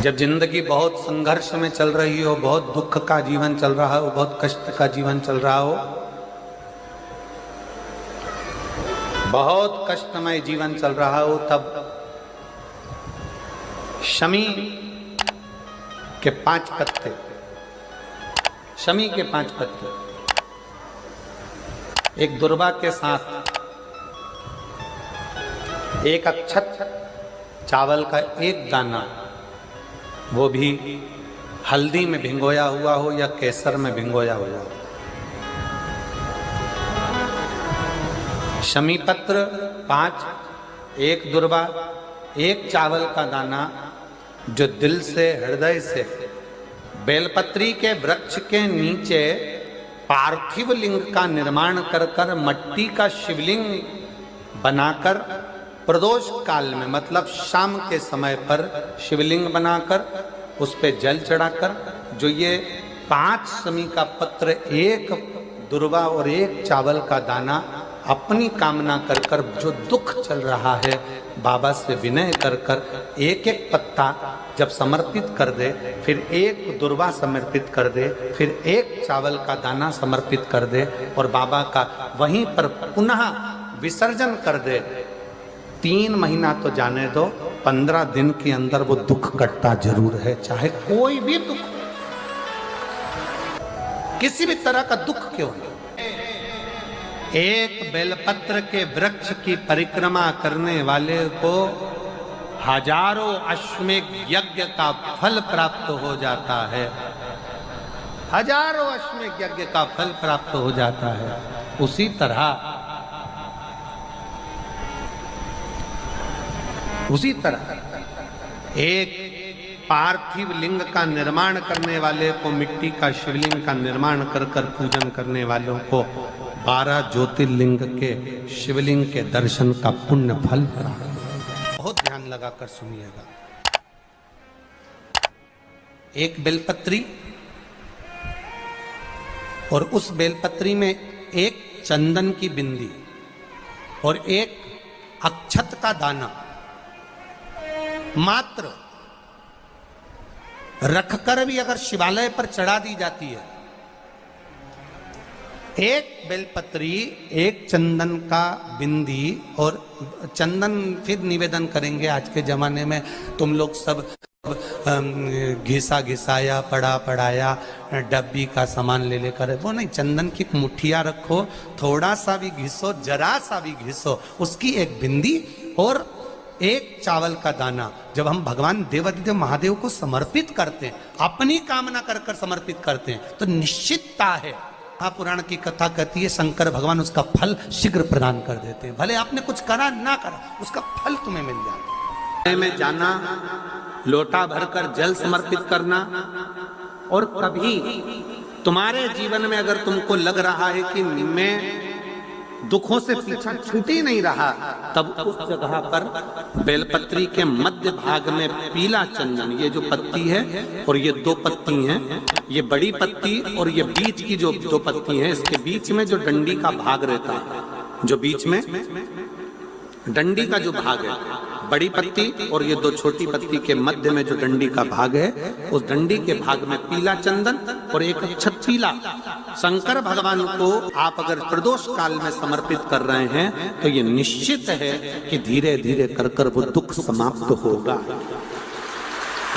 जब जिंदगी बहुत संघर्ष में चल रही हो, बहुत दुख का जीवन चल रहा हो, बहुत कष्ट का जीवन चल रहा हो, बहुत कष्टमय जीवन चल रहा हो, तब शमी के 5 पत्ते, शमी के 5 पत्ते एक दुर्वा के साथ एक अक्षत चावल का एक दाना, वो भी हल्दी में भिंगोया हुआ हो या केसर में भिंगोया हुआ हो। शमी पत्र 5, एक दुर्वा, एक चावल का दाना, जो दिल से हृदय से बेलपत्री के वृक्ष के नीचे पार्थिव लिंग का निर्माण कर कर मट्टी का शिवलिंग बनाकर प्रदोष काल में, मतलब शाम के समय पर शिवलिंग बनाकर उस पे जल चढ़ाकर, जो ये 5 शमी का पत्र, एक दुर्वा और एक चावल का दाना, अपनी कामना कर कर जो दुख चल रहा है बाबा से विनय कर कर एक एक पत्ता जब समर्पित कर दे, फिर एक दुर्वा समर्पित कर दे, फिर एक चावल का दाना समर्पित कर दे और बाबा का वहीं पर पुनः विसर्जन कर दे, 3 महीना तो जाने दो, 15 दिन के अंदर वो दुख कटता जरूर है, चाहे कोई भी दुख, किसी भी तरह का दुख क्यों नहीं। एक बेलपत्र के वृक्ष की परिक्रमा करने वाले को हजारों अश्वमेध यज्ञ का फल प्राप्त हो जाता है, हजारों अश्वमेध यज्ञ का फल प्राप्त हो जाता है। उसी तरह एक पार्थिव लिंग का निर्माण करने वाले को, मिट्टी का शिवलिंग का निर्माण कर कर पूजन करने वालों को 12 ज्योतिर्लिंग के शिवलिंग के दर्शन का पुण्य फल प्राप्त। बहुत ध्यान लगाकर सुनिएगा। एक बेलपत्री और उस बेलपत्री में एक चंदन की बिंदी और एक अक्षत का दाना मात्र रखकर भी अगर शिवालय पर चढ़ा दी जाती है, एक बेलपत्री, एक चंदन का बिंदी, और चंदन फिर निवेदन करेंगे। आज के जमाने में तुम लोग सब घिसा घिसाया, पड़ा पड़ाया, डब्बी का सामान ले लेकर, वो नहीं, चंदन की मुठिया रखो, थोड़ा सा भी घिसो, जरा सा भी घिसो, उसकी एक बिंदी और एक चावल का दाना जब हम भगवान देवादिदेव महादेव को समर्पित करते हैं, अपनी कामना कर कर समर्पित करते हैं, तो निश्चितता है, महापुराण की कथा कहती है, शंकर भगवान उसका फल शीघ्र प्रदान कर देते हैं। भले आपने कुछ करा ना करा, उसका फल तुम्हें मिल जाता है। में जाना, लोटा भरकर जल समर्पित करना, और कभी तुम्हारे जीवन में अगर तुमको लग रहा है कि मैं दुखों से पीछा छूट ही नहीं रहा, तब उस जगह पर बेलपत्री के मध्य भाग में पीला चंदन, ये जो पत्ती है और ये 2 पत्ती हैं, ये बड़ी पत्ती और ये बीच की जो 2 पत्ती हैं, इसके बीच में जो डंडी का भाग रहता है, जो बीच में डंडी का जो भाग है, बड़ी पत्ती और ये 2 छोटी पत्ती के मध्य में जो डंडी का भाग है, उस डंडी के भाग में पीला चंदन और एक अक्षत पीला, शंकर भगवान को आप अगर प्रदोष काल में समर्पित कर रहे हैं, तो ये निश्चित है कि धीरे धीरे कर कर वो दुख समाप्त होगा,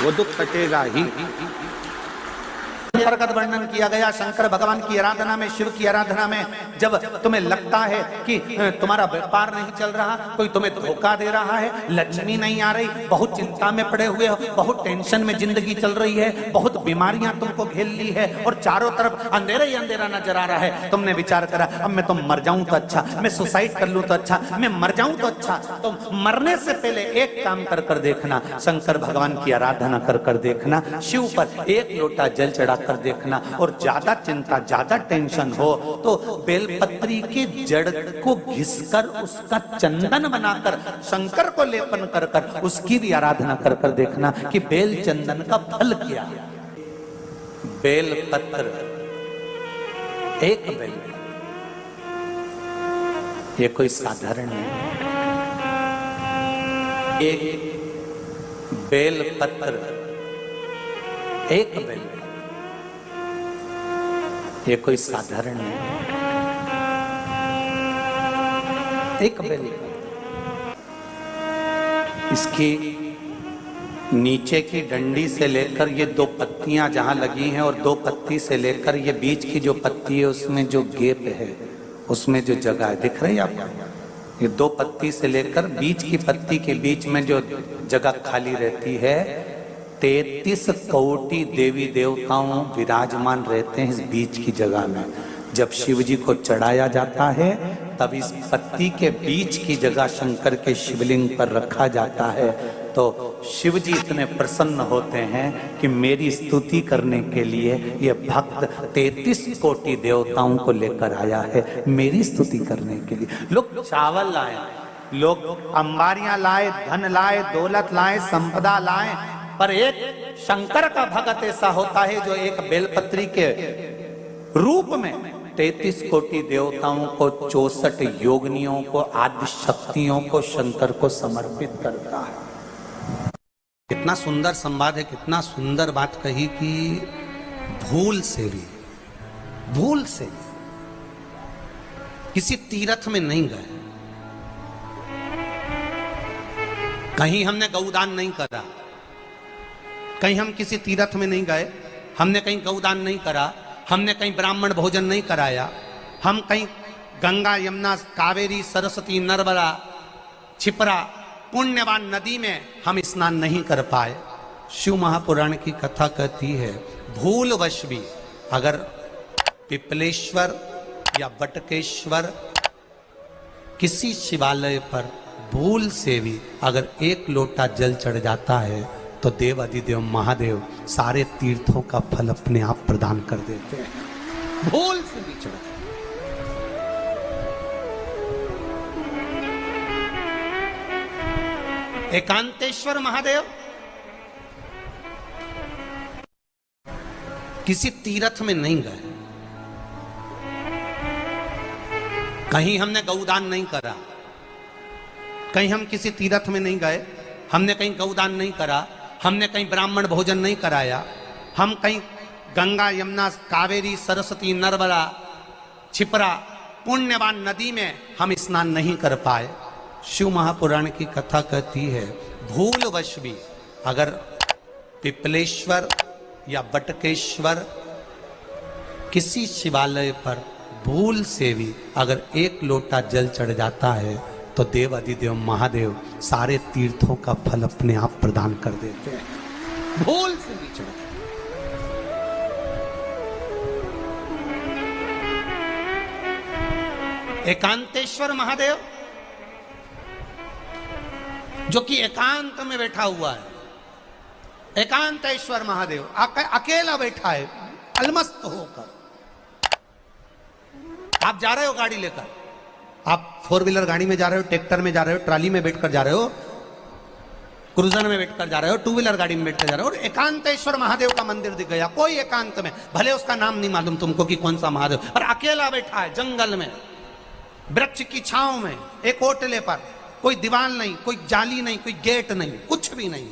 वो दुख कटेगा ही। अंतर्गत वर्णन किया गया शंकर भगवान की आराधना में, शिव की आराधना में, जब तुम्हें लगता है कि तुम्हारा व्यापार नहीं चल रहा, कोई तुम्हें धोखा दे रहा है, लक्ष्मी नहीं आ रही, बहुत चिंता में पड़े हुए हो, बहुत टेंशन में जिंदगी चल रही है, बहुत बीमारियां तुमको घेर ली है और चारों तरफ अंधेरा ही अंधेरा नजर आ रहा है, तुमने विचार करा अब मैं तो मर जाऊं तो अच्छा, मैं सुसाइड कर लूं तो अच्छा, मैं मर जाऊं तो अच्छा, तो मरने से पहले एक काम कर कर देखना, शंकर भगवान की आराधना कर कर देखना, शिव पर एक लोटा जल चढ़ा कर देखना, और ज्यादा चिंता, ज्यादा टेंशन हो तो बेलपत्री के जड़ को घिसकर उसका चंदन बनाकर शंकर को लेपन कर कर उसकी भी आराधना कर कर देखना कि बेल चंदन का फल क्या है। बेलपत्र, एक बेल, ये कोई साधारण नहीं, एक बेलपत्र एक बेल, ये कोई साधारण नहीं, एक बेल। इसकी नीचे की डंडी से लेकर ये दो पत्तियां जहां लगी हैं और दो पत्ती से लेकर ये बीच की जो पत्ती है उसमें जो गैप है, उसमें जो जगह है, दिख रही है आपको? ये दो पत्ती से लेकर बीच की पत्ती के बीच में जो जगह खाली रहती है, 33 कोटि देवी देवताओं विराजमान रहते हैं इस बीच की जगह में। जब शिव जी को चढ़ाया जाता है तब इस पत्ती के बीच की जगह शंकर के शिवलिंग पर रखा जाता है, तो शिव जी इतने प्रसन्न होते हैं कि मेरी स्तुति करने के लिए ये भक्त 33 कोटि देवताओं को लेकर आया है, मेरी स्तुति करने के लिए। लोग चावल लाए, लोग अंबारियां लाए, धन लाए, दौलत लाए, संपदा लाए, पर एक शंकर का भक्त ऐसा होता है जो एक बेलपत्री के रूप में 33 कोटि देवताओं को, 64 योगिनियों को, आदि शक्तियों को शंकर को समर्पित करता है। कितना सुंदर संवाद है, कितना सुंदर बात कही कि भूल से भी किसी तीर्थ में नहीं गए, कहीं हमने गौदान नहीं करा, कहीं हम किसी तीर्थ में नहीं गए, हमने कहीं गौदान नहीं करा, हमने कहीं ब्राह्मण भोजन नहीं कराया, हम कहीं गंगा यमुना कावेरी सरस्वती नर्मदा छिपरा पुण्यवान नदी में हम स्नान नहीं कर पाए। शिव महापुराण की कथा कहती है भूलवश भी अगर पिपलेश्वर या बटकेश्वर किसी शिवालय पर भूल से भी अगर एक लोटा जल चढ़ जाता है तो देव अधिदेव महादेव सारे तीर्थों का फल अपने आप प्रदान कर देते हैं। भूल से भी चढ़, एकांतेश्वर महादेव किसी तीर्थ में नहीं गए, कहीं हमने गौदान नहीं करा, कहीं हम किसी तीर्थ में नहीं गए, हमने कहीं गौदान नहीं करा, हमने कहीं ब्राह्मण भोजन नहीं कराया, हम कहीं गंगा यमुना कावेरी सरस्वती नर्मदा छिपरा पुण्यवान नदी में हम स्नान नहीं कर पाए। शिव महापुराण की कथा कहती है भूलवश भी अगर पिपलेश्वर या बटकेश्वर किसी शिवालय पर भूल से भी अगर एक लोटा जल चढ़ जाता है तो देव अधिदेव महादेव सारे तीर्थों का फल अपने आप प्रदान कर देते हैं। भूल से भी चढ़, एकांतेश्वर महादेव जो कि एकांत में बैठा हुआ है, एकांतेश्वर महादेव अकेला बैठा है अलमस्त होकर। आप जा रहे हो गाड़ी लेकर, आप 4 व्हीलर गाड़ी में जा रहे हो, ट्रैक्टर में जा रहे हो, ट्राली में बैठकर जा रहे हो, क्रूजर में बैठकर जा रहे हो, 2 व्हीलर गाड़ी में बैठकर जा रहे हो और एकांतेश्वर महादेव का मंदिर दिख गया, कोई एकांत में, भले उसका नाम नहीं मालूम तुमको कि कौन सा महादेव, पर अकेला बैठा है जंगल में, वृक्ष की छांव में, एक ओटले पर, कोई दीवार नहीं, कोई जाली नहीं, कोई गेट नहीं, कुछ भी नहीं।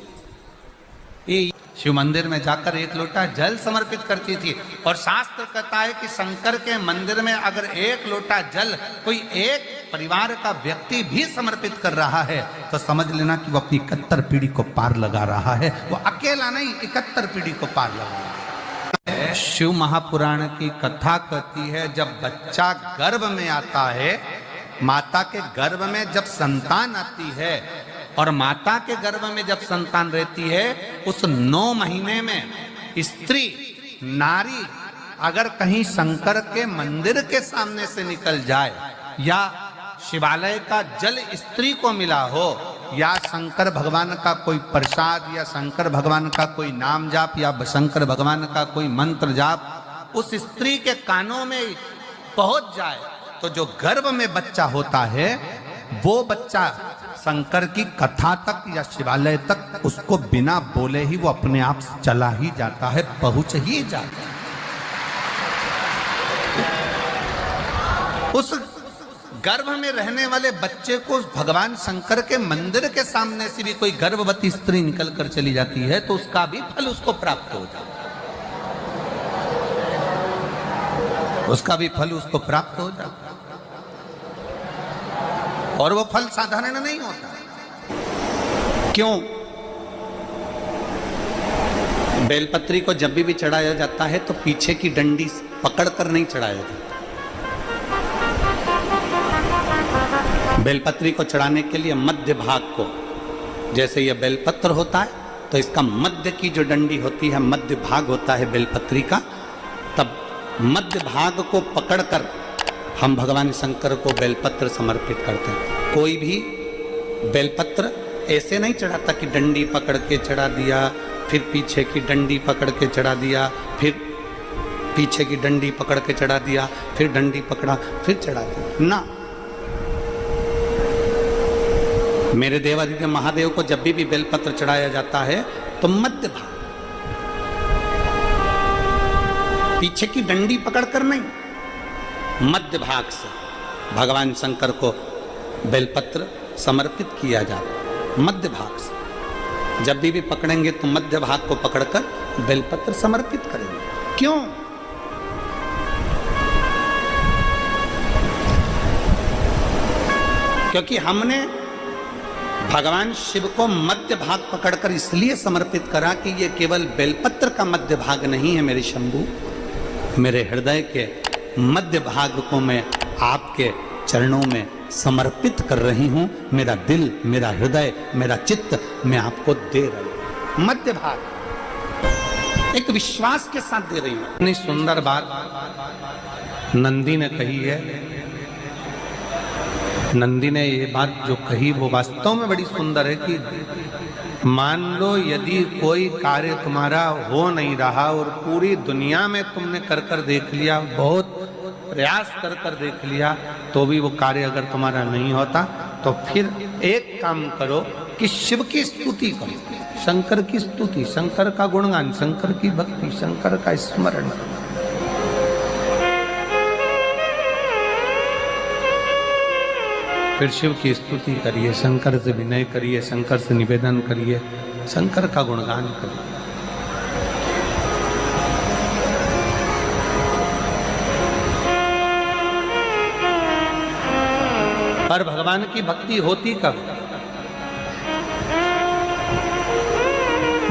ये शिव मंदिर में जाकर एक लोटा जल समर्पित करती थी और शास्त्र कहता है कि शंकर के मंदिर में अगर एक लोटा जल कोई एक परिवार का व्यक्ति भी समर्पित कर रहा है तो समझ लेना कि वो अपनी 71 पीढ़ी को पार लगा रहा है। वो अकेला नहीं, 71 पीढ़ी को पार लगा रहा है। शिव महापुराण की कथा कहती है जब बच्चा गर्भ में आता है, माता के गर्भ में जब संतान आती है और माता के गर्भ में जब संतान रहती है, उस 9 महीने में स्त्री नारी अगर कहीं शंकर के मंदिर के सामने से निकल जाए या शिवालय का जल स्त्री को मिला हो या शंकर भगवान का कोई प्रसाद या शंकर भगवान का कोई नाम जाप या शंकर भगवान का कोई मंत्र जाप उस स्त्री के कानों में पहुंच जाए तो जो गर्भ में बच्चा होता है वो बच्चा शंकर की कथा तक या शिवालय तक उसको बिना बोले ही वो अपने आप चला ही जाता है, पहुंच ही जाता है। उस गर्भ में रहने वाले बच्चे को भगवान शंकर के मंदिर के सामने से भी कोई गर्भवती स्त्री निकल कर चली जाती है तो उसका भी फल उसको प्राप्त हो जाता है। उसका भी फल उसको प्राप्त हो जाता है। और वो फल साधारण नहीं होता। क्यों? बेलपत्री को जब भी चढ़ाया जाता है तो पीछे की डंडी पकड़कर नहीं चढ़ाया जाता। बेलपत्री को चढ़ाने के लिए मध्य भाग को, जैसे यह बेलपत्र होता है तो इसका मध्य की जो डंडी होती है, मध्य भाग होता है बेलपत्री का, तब मध्य भाग को पकड़कर हम भगवान शंकर को बेलपत्र समर्पित करते हैं। कोई भी बेलपत्र ऐसे नहीं चढ़ाता कि डंडी पकड़ के चढ़ा दिया, फिर पीछे की डंडी पकड़ के चढ़ा दिया, फिर पीछे की डंडी पकड़ के चढ़ा दिया, फिर डंडी पकड़ा, फिर चढ़ा दिया ना। मेरे देवादिदेव महादेव को जब भी बेलपत्र चढ़ाया जाता है तो मध्य भाग, पीछे की डंडी पकड़कर नहीं, मध्य भाग से भगवान शंकर को बेलपत्र समर्पित किया जाता है। मध्य भाग से जब भी पकड़ेंगे तो मध्य भाग को पकड़कर बेलपत्र समर्पित करेंगे। क्यों? क्योंकि हमने भगवान शिव को मध्य भाग पकड़कर इसलिए समर्पित करा कि ये केवल बेलपत्र का मध्य भाग नहीं है मेरे शंभू, मेरे हृदय के मध्य भाग को मैं आपके चरणों में समर्पित कर रही हूं। मेरा दिल, मेरा हृदय, मेरा चित्त मैं आपको दे रही हूं। मध्य भाग एक विश्वास के साथ दे रही हूं। इतनी सुंदर बात नंदी ने कही है। नंदी ने ये बात जो कही वो वास्तव में बड़ी सुंदर है कि मान लो यदि कोई कार्य तुम्हारा हो नहीं रहा और पूरी दुनिया में तुमने कर कर देख लिया, बहुत प्रयास कर कर देख लिया, तो भी वो कार्य अगर तुम्हारा नहीं होता, तो फिर एक काम करो कि शिव की स्तुति करो, शंकर की स्तुति, शंकर का गुणगान, शंकर की भक्ति, शंकर का स्मरण। फिर शिव की स्तुति करिए, शंकर से विनय करिए, शंकर से निवेदन करिए, शंकर का गुणगान करिए। पर भगवान की भक्ति होती कब?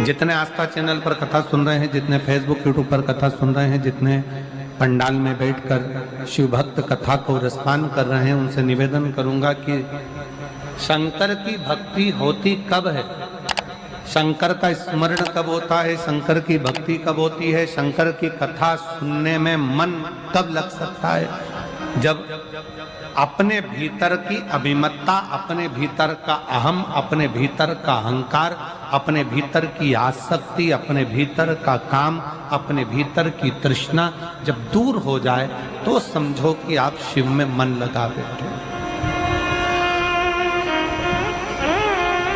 जितने आस्था चैनल पर कथा सुन रहे हैं, जितने फेसबुक यूट्यूब पर कथा सुन रहे हैं, जितने पंडाल में बैठकर शिव भक्त कथा को रसपान कर रहे हैं, उनसे निवेदन करूंगा कि शंकर की भक्ति होती कब है, शंकर का स्मरण कब होता है, शंकर की भक्ति कब होती है, शंकर की कथा सुनने में मन कब लग सकता है? जब अपने भीतर की अभिमत्ता, अपने भीतर का अहम, अपने भीतर का अहंकार, अपने भीतर की आसक्ति, अपने भीतर का काम, अपने भीतर की तृष्णा जब दूर हो जाए तो समझो कि आप शिव में मन लगा बैठे।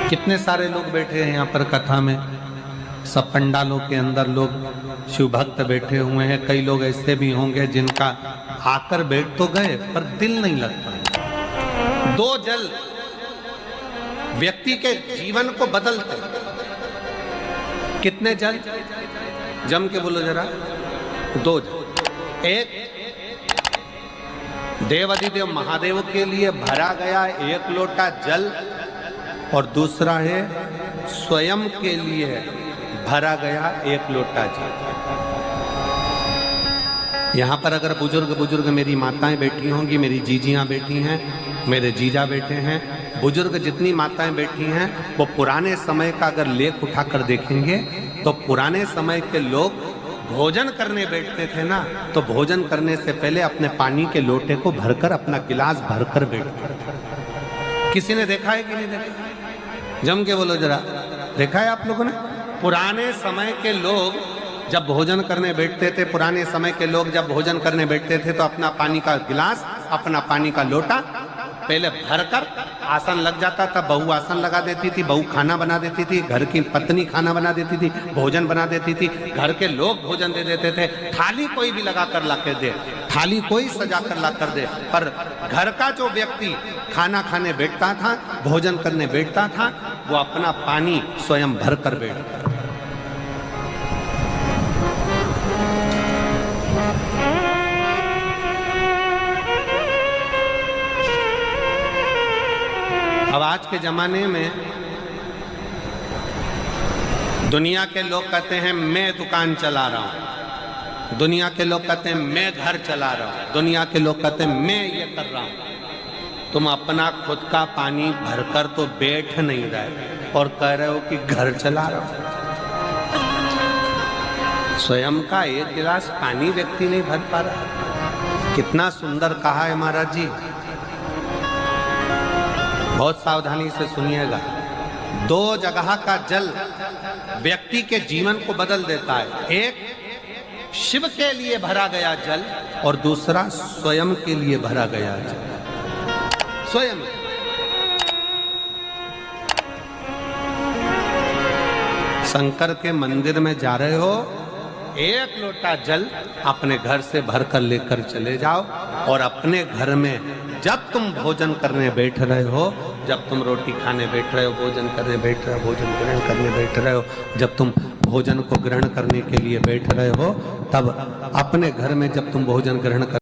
कितने सारे लोग बैठे हैं यहाँ पर कथा में, सब पंडालों के अंदर लोग शिव भक्त बैठे हुए हैं। कई लोग ऐसे भी होंगे जिनका आकर बैठ तो गए पर दिल नहीं लगता। दो जल व्यक्ति के जीवन को बदलते। कितने जल? जम के बोलो जरा। दो जल। एक देवादिदेव महादेव के लिए भरा गया एक लोटा जल और दूसरा है स्वयं के लिए भरा गया एक लोटा जल। यहाँ पर अगर बुजुर्ग मेरी माताएं बैठी होंगी, मेरी जीजियाँ बैठी हैं, मेरे जीजा बैठे हैं, बुजुर्ग जितनी माताएं बैठी हैं, वो पुराने समय का अगर लेख उठाकर देखेंगे तो पुराने समय के लोग भोजन करने बैठते थे ना, तो भोजन करने से पहले अपने पानी के लोटे को भरकर, अपना गिलास भरकर बैठते थे। किसी ने देखा है कि नहीं देखा? जम के बोलो जरा, देखा है आप लोगों ने? पुराने समय के लोग जब भोजन करने बैठते थे, पुराने समय के लोग जब भोजन करने बैठते थे तो अपना पानी का गिलास, अपना पानी का लोटा पहले भरकर आसन लग जाता था। बहू आसन लगा देती थी, बहू खाना बना देती थी, घर की पत्नी खाना बना देती थी, भोजन बना देती थी, घर के लोग भोजन दे देते थे। थाली कोई भी लगा कर ला कर दे, थाली कोई सजा कर ला कर दे, पर घर का जो व्यक्ति खाना खाने बैठता था, भोजन करने बैठता था, वो अपना पानी स्वयं भर कर बैठता। के जमाने में दुनिया के लोग कहते हैं मैं दुकान चला रहा हूं, दुनिया के लोग कहते हैं मैं घर चला रहा हूं, दुनिया के लोग कहते हैं मैं ये कर रहा हूं। तुम अपना खुद का पानी भरकर तो बैठ नहीं रहे और कह रहे हो कि घर चला रहा हूं। स्वयं का एक गिलास पानी व्यक्ति नहीं भर पा रहा। कितना सुंदर कहा है महाराज जी। बहुत सावधानी से सुनिएगा। दो जगह का जल व्यक्ति के जीवन को बदल देता है। एक शिव के लिए भरा गया जल और दूसरा स्वयं के लिए भरा गया जल। स्वयं शंकर के मंदिर में जा रहे हो, एक लोटा जल अपने घर से भरकर लेकर चले जाओ और अपने घर में जब तुम भोजन करने बैठ रहे हो, जब तुम रोटी खाने बैठ रहे हो, भोजन करने बैठ रहे हो, भोजन ग्रहण करने बैठ रहे हो, जब तुम भोजन को ग्रहण करने के लिए बैठ रहे हो, तब अपने घर में जब तुम भोजन ग्रहण कर